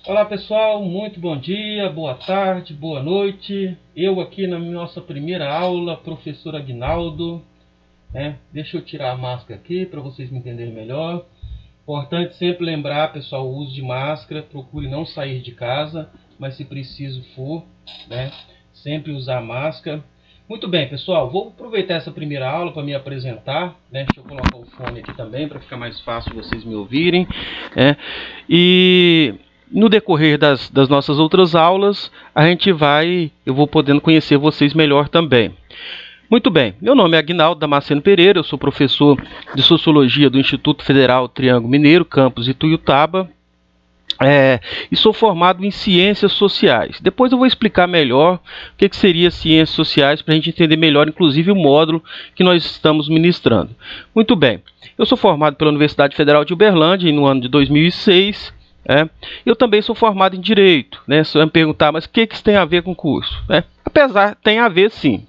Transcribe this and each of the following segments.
Olá pessoal, muito bom dia, boa tarde, boa noite. Eu aqui na nossa primeira aula, professor Aguinaldo. Deixa eu tirar a máscara aqui para vocês me entenderem melhor. Importante sempre lembrar, pessoal, o uso de máscara. Procure não sair de casa, mas se preciso for, né, sempre usar máscara. Muito bem, pessoal, vou aproveitar essa primeira aula para me apresentar. Deixa eu colocar o fone aqui também para ficar mais fácil vocês me ouvirem. né? E no decorrer das nossas outras aulas, eu vou podendo conhecer vocês melhor também. Muito bem, meu nome é Aguinaldo Damasceno Pereira, eu sou professor de Sociologia do Instituto Federal Triângulo Mineiro, campus Ituiutaba, e sou formado em Ciências Sociais. Depois eu vou explicar melhor o que seria Ciências Sociais para a gente entender melhor, inclusive, o módulo que nós estamos ministrando. Muito bem, eu sou formado pela Universidade Federal de Uberlândia no ano de 2006. Eu também sou formado em Direito. Você vai me perguntar, mas o que isso tem a ver com o curso? Apesar, tem a ver sim,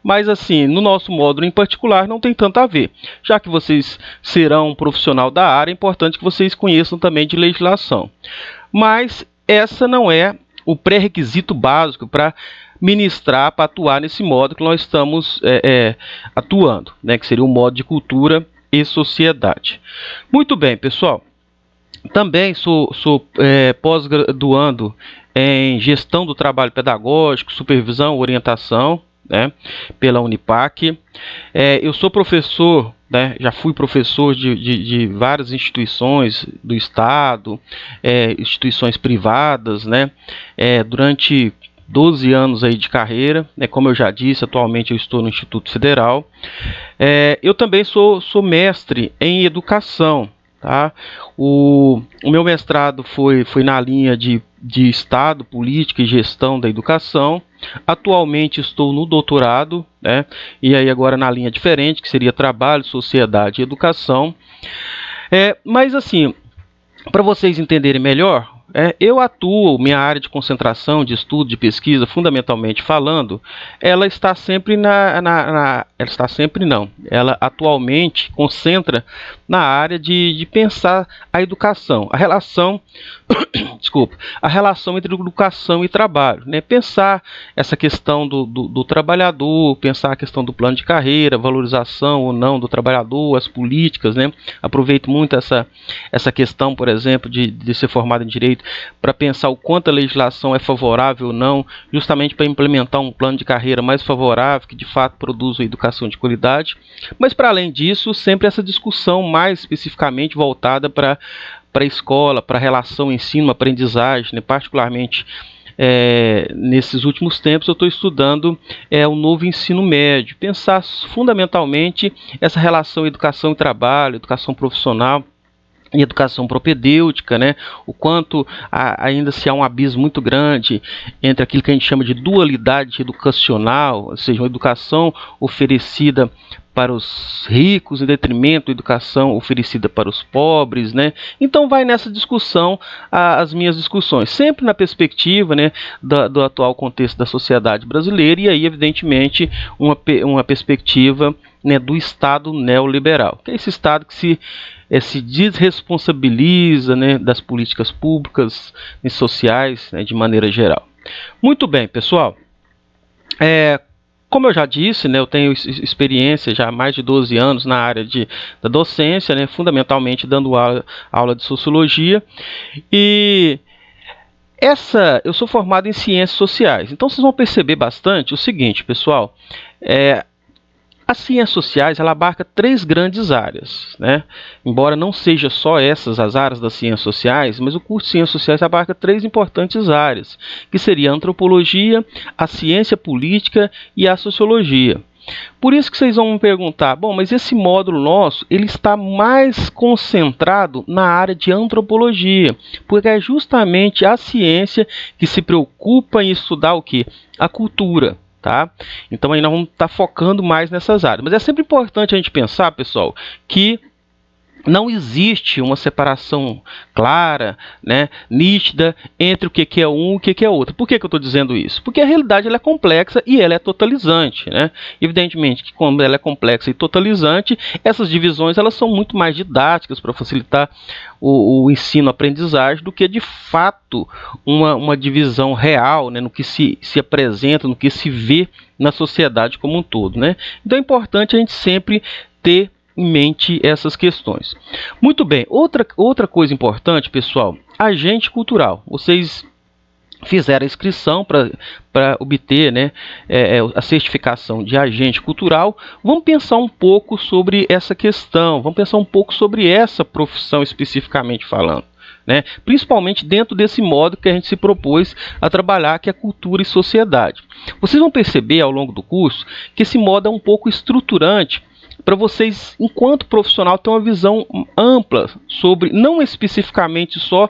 mas assim, no nosso módulo em particular não tem tanto a ver. Já que vocês serão um profissional da área, é importante que vocês conheçam também de legislação. Mas essa não é o pré-requisito básico para ministrar, para atuar nesse módulo que nós estamos atuando, que seria o módulo de Cultura e Sociedade. Muito bem, pessoal. Também sou pós-graduando em Gestão do Trabalho Pedagógico, Supervisão e Orientação, pela Unipac. Eu sou professor, já fui professor de várias instituições do Estado, instituições privadas, durante 12 anos aí de carreira. Como eu já disse, atualmente eu estou no Instituto Federal. Eu também sou mestre em Educação. Tá? O meu mestrado foi na linha de Estado, Política e Gestão da Educação. Atualmente estou no doutorado, e aí agora na linha diferente, que seria Trabalho, Sociedade e Educação. Mas assim, para vocês entenderem melhor, eu atuo, minha área de concentração, de estudo, de pesquisa, fundamentalmente falando, ela está sempre ela está sempre não, ela atualmente concentra na área de pensar a educação, a relação, desculpa, a relação entre educação e trabalho, pensar essa questão do trabalhador, pensar a questão do plano de carreira, valorização ou não do trabalhador, as políticas, aproveito muito essa questão, por exemplo, de ser formado em Direito, para pensar o quanto a legislação é favorável ou não, justamente para implementar um plano de carreira mais favorável, que de fato produza uma educação de qualidade. Mas, para além disso, sempre essa discussão mais especificamente voltada para a escola, para a relação ensino-aprendizagem, particularmente nesses últimos tempos eu estou estudando o novo ensino médio, pensar fundamentalmente essa relação educação e trabalho, educação profissional e educação propedêutica, o quanto ainda se há um abismo muito grande entre aquilo que a gente chama de dualidade educacional, ou seja, uma educação oferecida para os ricos em detrimento da educação oferecida para os pobres, Então vai nessa discussão as minhas discussões, sempre na perspectiva, do atual contexto da sociedade brasileira e aí evidentemente uma perspectiva, do Estado neoliberal, que é esse Estado que se desresponsabiliza, das políticas públicas e sociais, de maneira geral. Muito bem, pessoal. Como eu já disse, eu tenho experiência já há mais de 12 anos na área da docência, fundamentalmente dando aula de Sociologia. E eu sou formado em Ciências Sociais. Então, vocês vão perceber bastante o seguinte, pessoal. As ciências sociais ela abarca três grandes áreas, Embora não seja só essas as áreas das ciências sociais, mas o curso de ciências sociais abarca três importantes áreas, que seria a antropologia, a ciência política e a sociologia. Por isso que vocês vão me perguntar, bom, mas esse módulo nosso, ele está mais concentrado na área de antropologia, porque é justamente a ciência que se preocupa em estudar o quê? A cultura. Tá? Então aí nós vamos estar focando mais nessas áreas. Mas é sempre importante a gente pensar, pessoal, que não existe uma separação clara, né, nítida entre o que é um e o que é outro. Por que eu estou dizendo isso? Porque a realidade ela é complexa e ela é totalizante, né? Evidentemente que quando ela é complexa e totalizante, essas divisões elas são muito mais didáticas para facilitar o ensino-aprendizagem do que de fato uma divisão real, né, no que se apresenta, no que se vê na sociedade como um todo, né? Então é importante a gente sempre ter em mente essas questões. Muito bem, outra coisa importante, pessoal, agente cultural. Vocês fizeram a inscrição para obter, né, a certificação de agente cultural. Vamos pensar um pouco sobre essa questão, vamos pensar um pouco sobre essa profissão especificamente falando, né? Principalmente dentro desse modo que a gente se propôs a trabalhar, que é cultura e sociedade. Vocês vão perceber ao longo do curso que esse modo é um pouco estruturante para vocês, enquanto profissional, ter uma visão ampla sobre, não especificamente só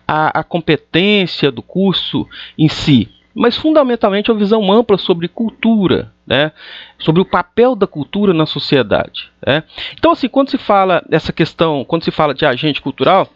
a competência do curso em si, mas fundamentalmente uma visão ampla sobre cultura, né? Sobre o papel da cultura na sociedade, né? Então, assim, quando se fala dessa questão, quando se fala de agente cultural,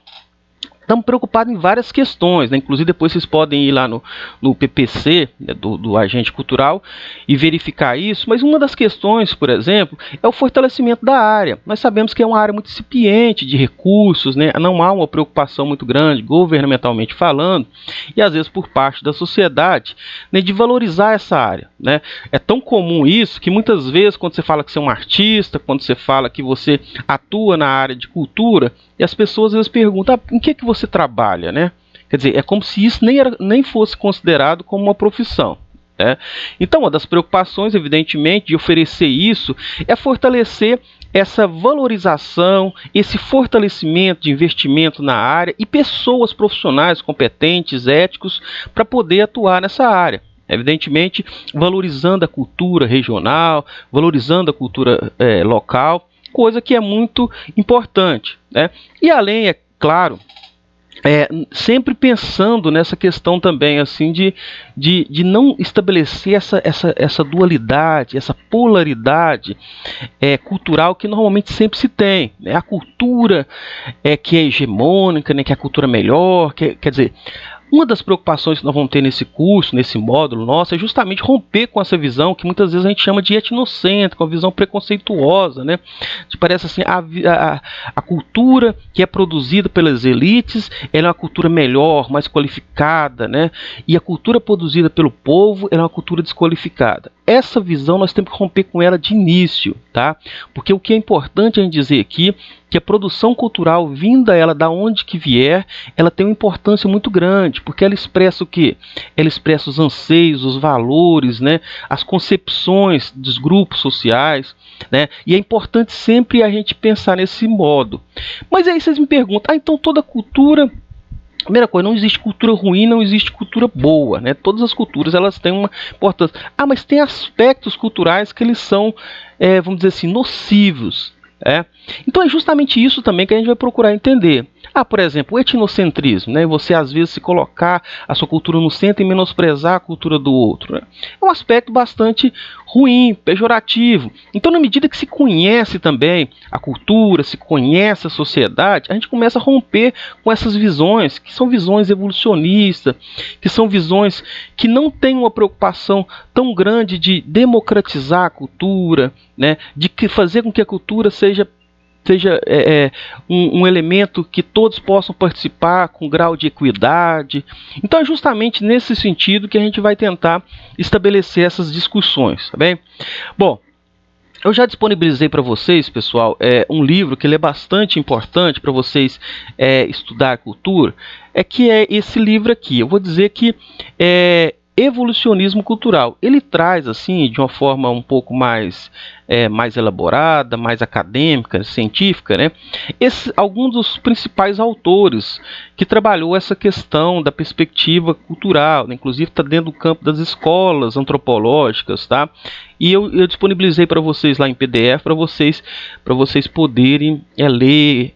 estamos preocupados em várias questões, né? Inclusive depois vocês podem ir lá no PPC, né, do agente cultural e verificar isso, mas uma das questões, por exemplo, é o fortalecimento da área. Nós sabemos que é uma área muito incipiente de recursos, né? Não há uma preocupação muito grande, governamentalmente falando, e às vezes por parte da sociedade, né, de valorizar essa área, né? É tão comum isso que muitas vezes quando você fala que você é um artista, quando você fala que você atua na área de cultura, e as pessoas às vezes perguntam, em que você trabalha, né? Quer dizer, é como se isso nem fosse considerado como uma profissão, né? Então, uma das preocupações, evidentemente, de oferecer isso é fortalecer essa valorização, esse fortalecimento de investimento na área e pessoas profissionais competentes, éticos, para poder atuar nessa área. Evidentemente, valorizando a cultura regional, valorizando a cultura local, coisa que é muito importante, né? E além, é claro, sempre pensando nessa questão também assim de não estabelecer essa dualidade, essa polaridade cultural que normalmente sempre se tem, né? A cultura que é hegemônica, né? Que é a cultura melhor, quer dizer, uma das preocupações que nós vamos ter nesse curso, nesse módulo nosso, é justamente romper com essa visão que muitas vezes a gente chama de etnocêntrica, uma visão preconceituosa, né? Que parece assim, a cultura que é produzida pelas elites, ela é uma cultura melhor, mais qualificada, né? E a cultura produzida pelo povo, ela é uma cultura desqualificada. Essa visão nós temos que romper com ela de início, tá? Porque o que é importante a gente dizer aqui, que a produção cultural, vinda ela da onde que vier, ela tem uma importância muito grande, porque ela expressa o quê? Ela expressa os anseios, os valores, né? As concepções dos grupos sociais, né? E é importante sempre a gente pensar nesse modo. Mas aí vocês me perguntam, então toda cultura... Primeira coisa, não existe cultura ruim, não existe cultura boa, né? Todas as culturas elas têm uma importância. Mas tem aspectos culturais que eles são, vamos dizer assim, nocivos. Então é justamente isso também que a gente vai procurar entender. Por exemplo, o etnocentrismo, né? Você às vezes se colocar a sua cultura no centro e menosprezar a cultura do outro, né? É um aspecto bastante ruim, pejorativo. Então, na medida que se conhece também a cultura, se conhece a sociedade, a gente começa a romper com essas visões, que são visões evolucionistas, que são visões que não têm uma preocupação tão grande de democratizar a cultura, né? De fazer com que a cultura seja um elemento que todos possam participar com grau de equidade. Então é justamente nesse sentido que a gente vai tentar estabelecer essas discussões, tá bem? Bom, eu já disponibilizei para vocês, pessoal, um livro que ele é bastante importante para vocês estudar a cultura, que é esse livro aqui. Eu vou dizer que Evolucionismo Cultural. Ele traz, assim, de uma forma um pouco mais elaborada, mais acadêmica, científica, né? Alguns dos principais autores que trabalhou essa questão da perspectiva cultural, né? Inclusive está dentro do campo das escolas antropológicas, tá? E eu disponibilizei para vocês lá em PDF, para vocês poderem ler,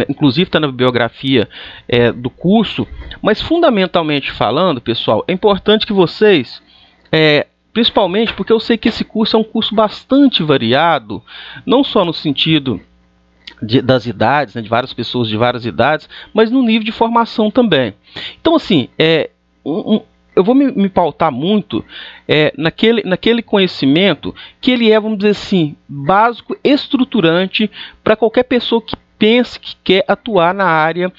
inclusive está na bibliografia do curso, mas fundamentalmente falando, pessoal, é importante que vocês, principalmente porque eu sei que esse curso é um curso bastante variado, não só no sentido das idades, né, de várias pessoas de várias idades, mas no nível de formação também. Então, assim, eu vou me pautar muito naquele conhecimento que ele é, vamos dizer assim, básico, estruturante para qualquer pessoa que pense que quer atuar na área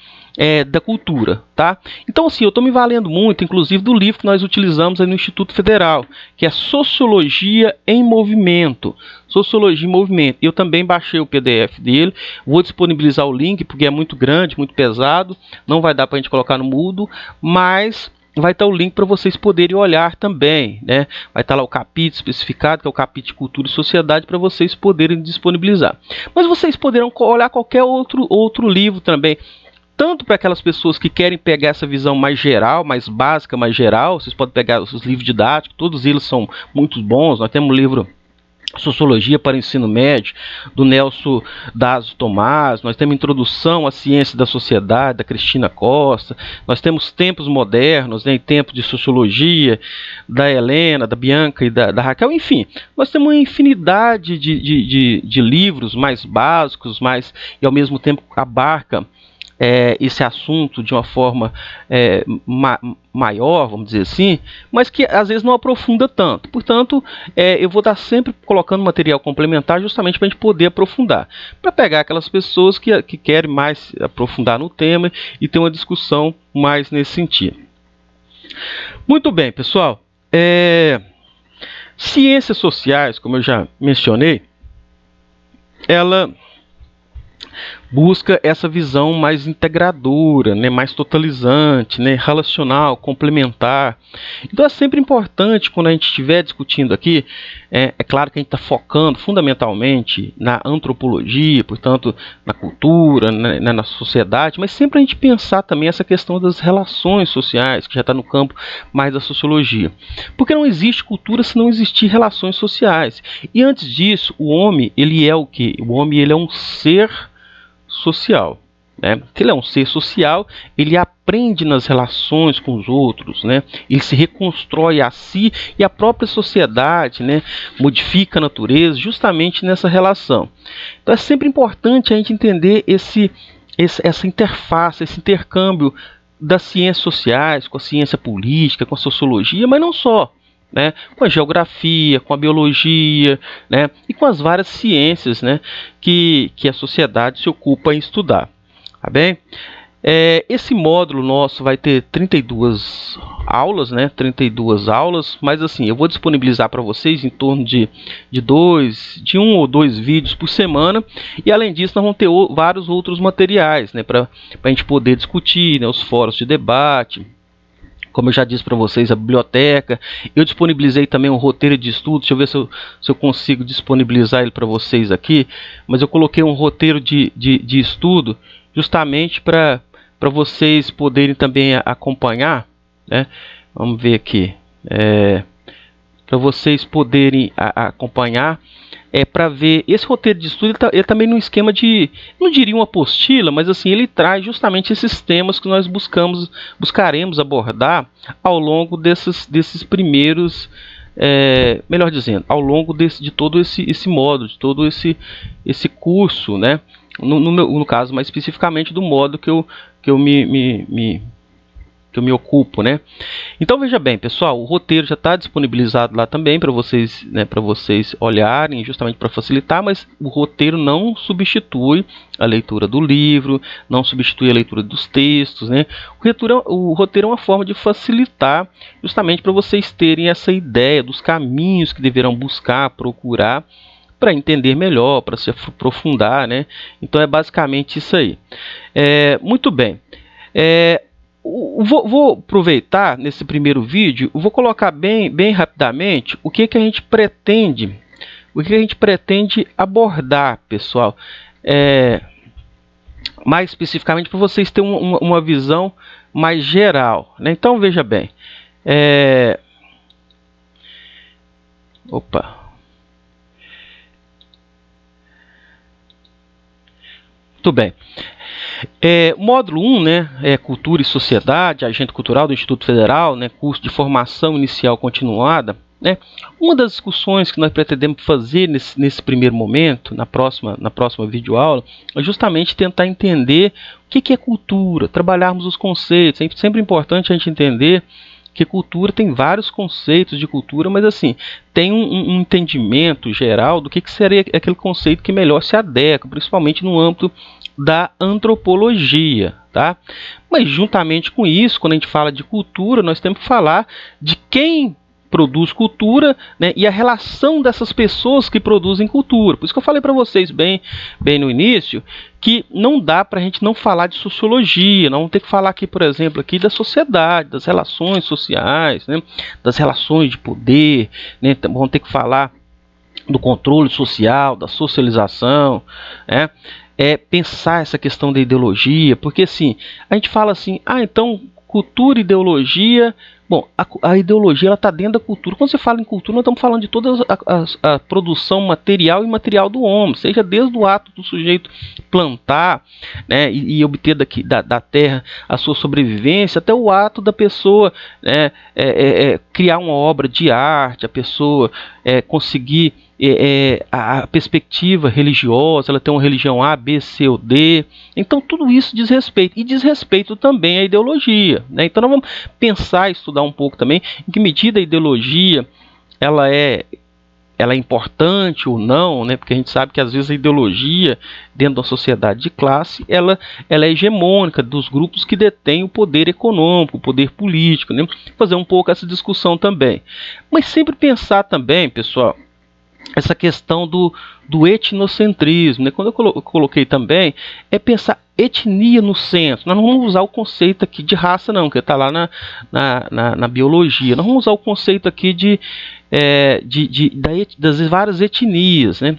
da cultura, tá? Então, assim, eu estou me valendo muito, inclusive, do livro que nós utilizamos aí no Instituto Federal, que é Sociologia em Movimento. Sociologia em Movimento. Eu também baixei o PDF dele, vou disponibilizar o link, porque é muito grande, muito pesado, não vai dar para a gente colocar no Moodle, mas vai estar o link para vocês poderem olhar também, né? Vai estar lá o capítulo especificado, que é o capítulo de Cultura e Sociedade, para vocês poderem disponibilizar. Mas vocês poderão olhar qualquer outro livro também, tanto para aquelas pessoas que querem pegar essa visão mais geral, mais básica, mais geral. Vocês podem pegar os livros didáticos, todos eles são muito bons. Nós temos um livro Sociologia para o Ensino Médio, do Nelson Dazo Tomás. Nós temos Introdução à Ciência da Sociedade, da Cristina Costa. Nós temos Tempos Modernos, né, Tempos de Sociologia, da Helena, da Bianca e da Raquel. Enfim, nós temos uma infinidade de livros mais básicos, e ao mesmo tempo abarca esse assunto de uma forma maior, vamos dizer assim, mas que às vezes não aprofunda tanto. Portanto, eu vou estar sempre colocando material complementar justamente para a gente poder aprofundar, para pegar aquelas pessoas que querem mais aprofundar no tema e ter uma discussão mais nesse sentido. Muito bem, pessoal. Ciências sociais, como eu já mencionei, ela busca essa visão mais integradora, né, mais totalizante, né, relacional, complementar. Então é sempre importante, quando a gente estiver discutindo aqui, é claro que a gente está focando fundamentalmente na antropologia, portanto, na cultura, né, na sociedade, mas sempre a gente pensar também essa questão das relações sociais, que já está no campo mais da sociologia. Porque não existe cultura se não existir relações sociais. E antes disso, o homem, ele é o quê? O homem, ele é um ser social, né? Ele é um ser social, ele aprende nas relações com os outros, né? Ele se reconstrói a si e a própria sociedade, né, modifica a natureza justamente nessa relação. Então é sempre importante a gente entender essa interface, esse intercâmbio das ciências sociais com a ciência política, com a sociologia, mas não só, né, com a geografia, com a biologia, né, e com as várias ciências, né, que a sociedade se ocupa em estudar. Tá bem? Esse módulo nosso vai ter 32 aulas, né, 32 aulas, mas assim, eu vou disponibilizar para vocês em torno de um ou dois vídeos por semana, e além disso nós vamos ter vários outros materiais, né, para a gente poder discutir, né, os fóruns de debate. Como eu já disse para vocês, a biblioteca. Eu disponibilizei também um roteiro de estudo. Deixa eu ver se eu consigo disponibilizar ele para vocês aqui. Mas eu coloquei um roteiro de estudo justamente para vocês poderem também acompanhar, né? Vamos ver aqui. Para vocês poderem acompanhar. Para ver esse roteiro de estudo, ele também num esquema de, não diria uma apostila, mas assim, ele traz justamente esses temas que nós buscaremos abordar ao longo desses primeiros, melhor dizendo, ao longo de todo esse módulo, de todo esse curso, né? No caso, mais especificamente do módulo que eu me ocupo, né? Então veja bem, pessoal, o roteiro já está disponibilizado lá também para vocês, né, para vocês olharem, justamente para facilitar, mas o roteiro não substitui a leitura do livro, não substitui a leitura dos textos, né? O roteiro é uma forma de facilitar, justamente para vocês terem essa ideia dos caminhos que deverão buscar, procurar, para entender melhor, para se aprofundar, né? Então é basicamente isso aí. Muito bem. Vou aproveitar nesse primeiro vídeo, vou colocar bem rapidamente o que a gente pretende, abordar, pessoal, mais especificamente para vocês terem uma visão mais geral, né? Então veja bem, muito bem. Módulo 1, né, Cultura e Sociedade, Agente Cultural do Instituto Federal, né, curso de formação inicial continuada. né? Uma das discussões que nós pretendemos fazer nesse primeiro momento, na próxima videoaula, é justamente tentar entender o que é cultura, trabalharmos os conceitos. É sempre importante a gente entender que cultura tem vários conceitos de cultura, mas assim, tem um entendimento geral do que seria aquele conceito que melhor se adequa, principalmente no âmbito da antropologia, tá? Mas juntamente com isso, quando a gente fala de cultura, nós temos que falar de quem produz cultura, né, e a relação dessas pessoas que produzem cultura. Por isso que eu falei para vocês bem no início que não dá para a gente não falar de sociologia. Nós vamos ter que falar aqui, por exemplo, aqui da sociedade, das relações sociais, né, das relações de poder, né, vamos ter que falar do controle social, da socialização, né, pensar essa questão da ideologia, porque assim, a gente fala assim, então cultura e ideologia. Bom, a ideologia está dentro da cultura. Quando você fala em cultura, nós estamos falando de toda a produção material e imaterial do homem, seja desde o ato do sujeito plantar, né, e obter da terra a sua sobrevivência, até o ato da pessoa, né, criar uma obra de arte, a pessoa conseguir a perspectiva religiosa, ela tem uma religião A, B, C ou D. Então tudo isso diz respeito, e diz respeito também à ideologia, né? Então nós vamos pensar e estudar um pouco também em que medida a ideologia ela é importante ou não, né? Porque a gente sabe que às vezes a ideologia dentro da sociedade de classe ela é hegemônica dos grupos que detêm o poder econômico, o poder político, né? Fazer um pouco essa discussão também, mas sempre pensar também, pessoal, essa questão do etnocentrismo, né? Quando eu coloquei também, pensar etnia no centro. Nós não vamos usar o conceito aqui de raça não, que está lá na biologia. Nós vamos usar o conceito aqui das várias etnias, né?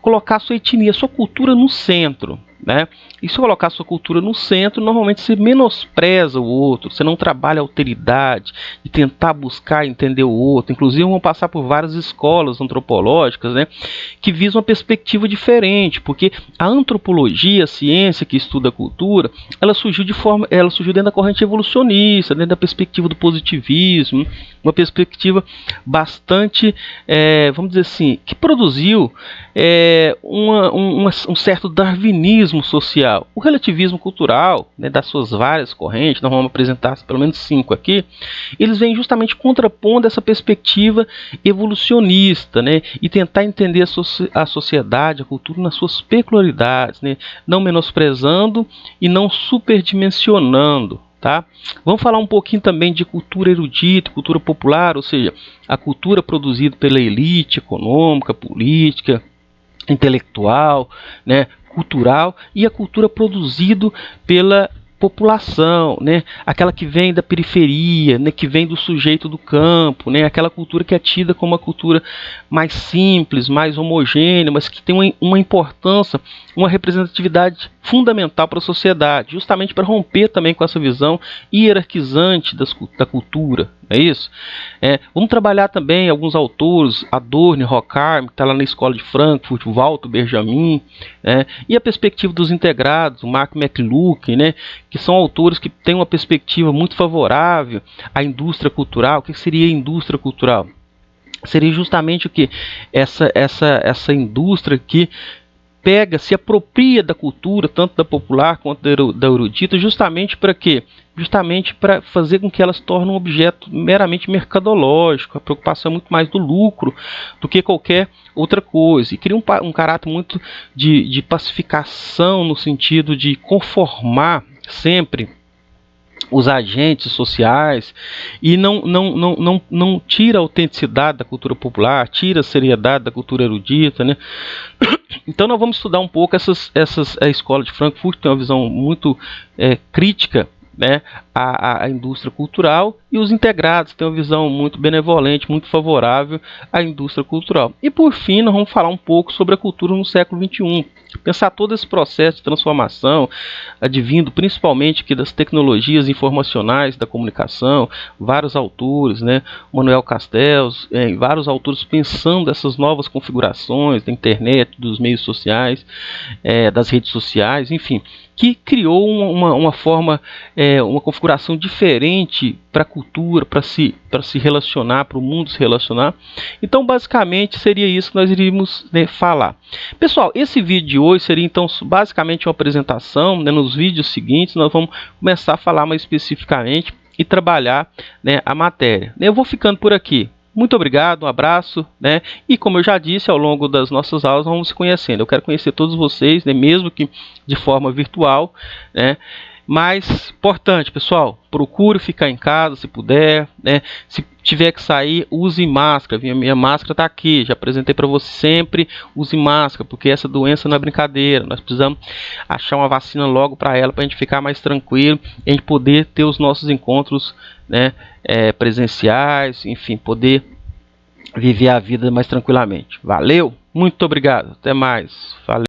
Colocar a sua etnia, a sua cultura no centro, né? E se colocar a sua cultura no centro, normalmente você menospreza o outro, você não trabalha a alteridade de tentar buscar entender o outro. Inclusive vão passar por várias escolas antropológicas, né, que visam uma perspectiva diferente, porque a antropologia, a ciência que estuda a cultura, ela surgiu dentro da corrente evolucionista, dentro da perspectiva do positivismo, uma perspectiva bastante, vamos dizer assim, que produziu um certo darwinismo social. O relativismo cultural, né, das suas várias correntes, nós vamos apresentar pelo menos 5 aqui, eles vêm justamente contrapondo essa perspectiva evolucionista, né, e tentar entender a sociedade, a cultura nas suas peculiaridades, né, não menosprezando e não superdimensionando. Tá? Vamos falar um pouquinho também de cultura erudita, cultura popular, ou seja, a cultura produzida pela elite econômica, política, intelectual, né, cultural, e a cultura produzida pela população, né, aquela que vem da periferia, né, que vem do sujeito do campo, né, aquela cultura que é tida como uma cultura mais simples, mais homogênea, mas que tem uma importância, uma representatividade fundamental para a sociedade, justamente para romper também com essa visão hierarquizante da cultura, é isso? Vamos trabalhar também alguns autores, Adorno, Horkheimer, que está lá na escola de Frankfurt, Walter Benjamin, e a perspectiva dos integrados, o Mark McLuhan, né, que são autores que têm uma perspectiva muito favorável à indústria cultural. O que seria a indústria cultural? Seria justamente o que? Essa indústria que se apropria da cultura, tanto da popular quanto da erudita, justamente para quê? Justamente para fazer com que elas se tornem um objeto meramente mercadológico. A preocupação é muito mais do lucro do que qualquer outra coisa. E cria um caráter muito de pacificação, no sentido de conformar sempre os agentes sociais, e não tira a autenticidade da cultura popular, tira a seriedade da cultura erudita, né? Então nós vamos estudar um pouco a escola de Frankfurt, tem uma visão muito crítica, né, à indústria cultural, e os integrados têm uma visão muito benevolente, muito favorável à indústria cultural. E por fim, nós vamos falar um pouco sobre a cultura no século XXI. Pensar todo esse processo de transformação, advindo principalmente aqui das tecnologias informacionais da comunicação, vários autores, né, Manuel Castells, vários autores pensando essas novas configurações da internet, dos meios sociais, das redes sociais, enfim, que criou uma forma, uma configuração configuração diferente para a cultura, para se relacionar, para o mundo se relacionar. Então, basicamente, seria isso que nós iríamos, né, falar. Pessoal, esse vídeo de hoje seria, então, basicamente uma apresentação, né? Nos vídeos seguintes, nós vamos começar a falar mais especificamente e trabalhar, né, a matéria. Eu vou ficando por aqui. Muito obrigado, um abraço, né? E como eu já disse, ao longo das nossas aulas vamos se conhecendo. Eu quero conhecer todos vocês, né? Mesmo que de forma virtual, né? Mas, importante, pessoal, procure ficar em casa se puder, né? Se tiver que sair, use máscara. Minha máscara está aqui, já apresentei para você sempre. Use máscara, porque essa doença não é brincadeira. Nós precisamos achar uma vacina logo para ela, para a gente ficar mais tranquilo, e a gente poder ter os nossos encontros, né, presenciais, enfim, poder viver a vida mais tranquilamente. Valeu, muito obrigado, até mais. Valeu.